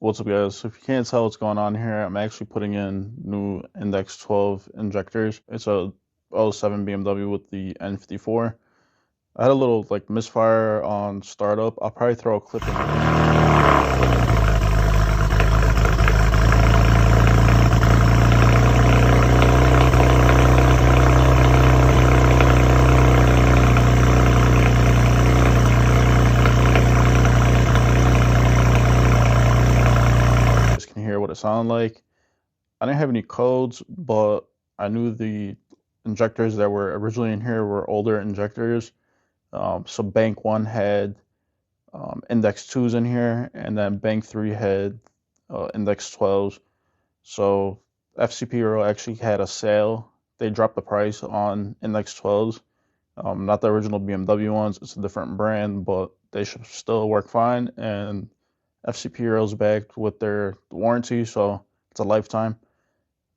What's up, guys? So if you can't tell what's going on here, I'm actually putting in new Index 12 injectors. It's a '07 BMW with the N54. I had a little misfire on startup. I'll probably throw a clip in. Hear what it sounded like. I didn't have any codes, but I knew the injectors that were originally in here were older injectors. So Bank 1 had Index 2s in here, and then Bank 3 had Index 12s. So fcpeuro actually had a sale. They dropped the price on Index 12s. Not the original BMW ones, it's a different brand, but they should still work fine. And fcpeuro's back with their warranty, so it's a lifetime.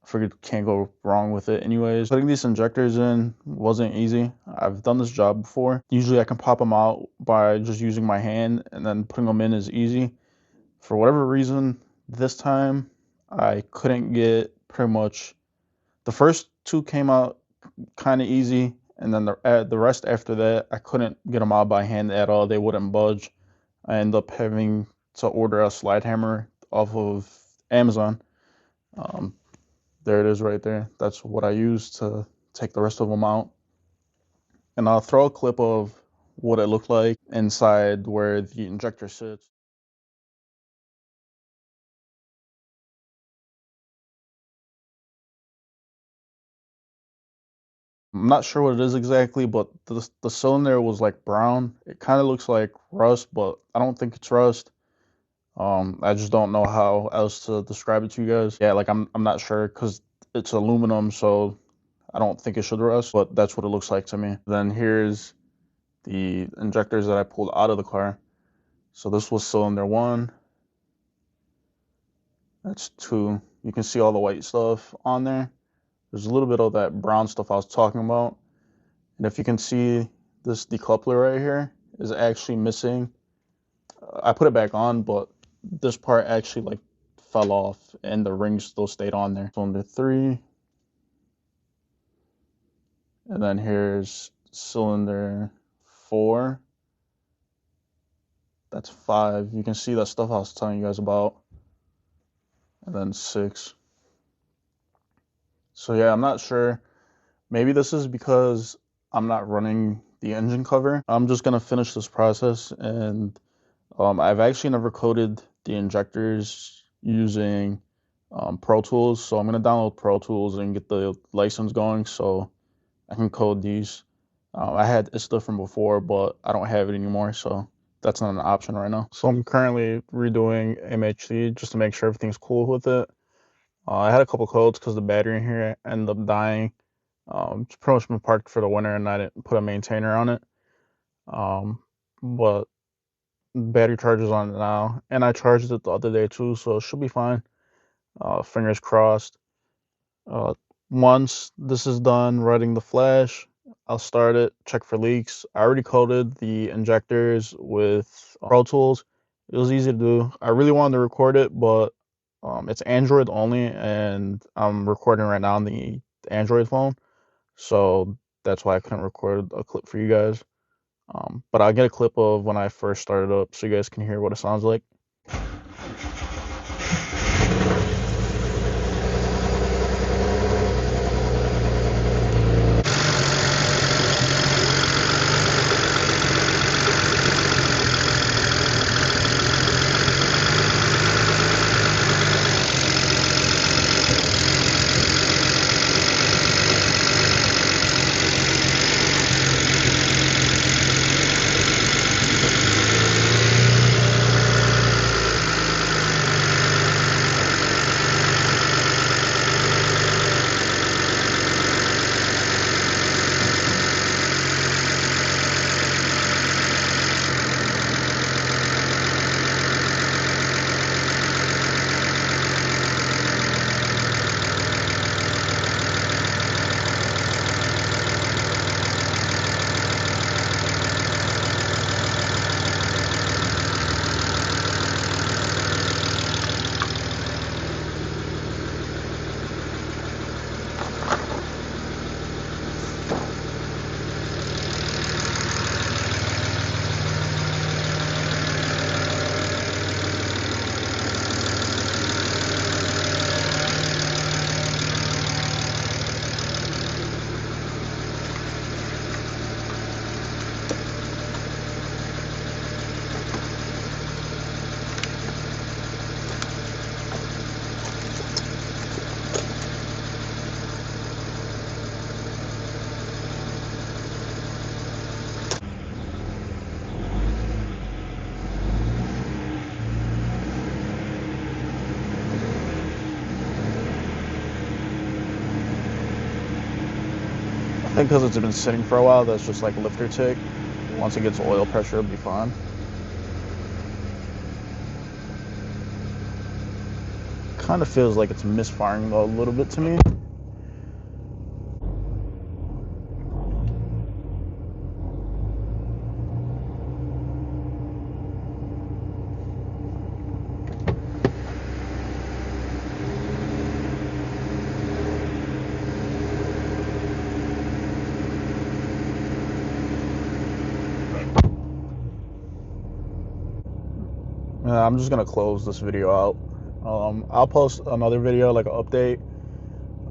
I figured can't go wrong with it anyways. Putting these injectors in wasn't easy. I've done this job before. Usually I can pop them out by just using my hand, and then putting them in is easy. For whatever reason, this time I couldn't get pretty much. The first two came out kind of easy, and then the rest after that, I couldn't get them out by hand at all. They wouldn't budge. I ended up having to order a slide hammer off of Amazon. There it is right there. That's what I used to take the rest of them out. And I'll throw a clip of what it looked like inside where the injector sits. I'm not sure what it is exactly, but the cylinder was like brown. It kind of looks like rust, but I don't think it's rust. I just don't know how else to describe it to you guys. Yeah, I'm not sure because it's aluminum, so I don't think it should rust, but that's what it looks like to me. Then here's the injectors that I pulled out of the car. So this was cylinder 1. That's 2. You can see all the white stuff on there. There's a little bit of that brown stuff I was talking about. And if you can see, this decoupler right here is actually missing. I put it back on, but this part actually fell off and the ring still stayed on there. Cylinder 3. And then here's cylinder 4. That's 5. You can see that stuff I was telling you guys about. And then 6. So yeah, I'm not sure. Maybe this is because I'm not running the engine cover. I'm just gonna finish this process, and I've actually never coded the injectors using Pro Tools, so I'm gonna download Pro Tools and get the license going so I can code these. I had ISTA from before, but I don't have it anymore, so that's not an option right now. So I'm currently redoing MHD just to make sure everything's cool with it. I had a couple codes because the battery in here ended up dying. It's pretty much been parked for the winter, and I didn't put a maintainer on it. But battery charge is on it now, and I charged it the other day too, so it should be fine. Fingers crossed. Once this is done writing the flash, I'll start it, check for leaks. I already coded the injectors with Pro Tools. It was easy to do. I really wanted to record it, but it's Android only, and I'm recording right now on the Android phone, so that's why I couldn't record a clip for you guys. But I'll get a clip of when I first started up so you guys can hear what it sounds like. think because it's been sitting for a while, that's just like lifter tick. Once it gets oil pressure, it'll be fine. Kind of feels like it's misfiring though a little bit to me. I'm just gonna close this video out. I'll post another video, like an update.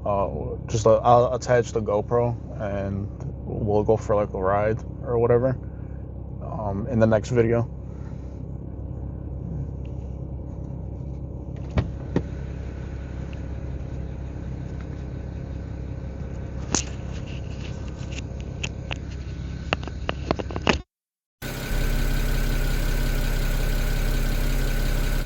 I'll attach the GoPro and we'll go for like a ride or whatever in the next video.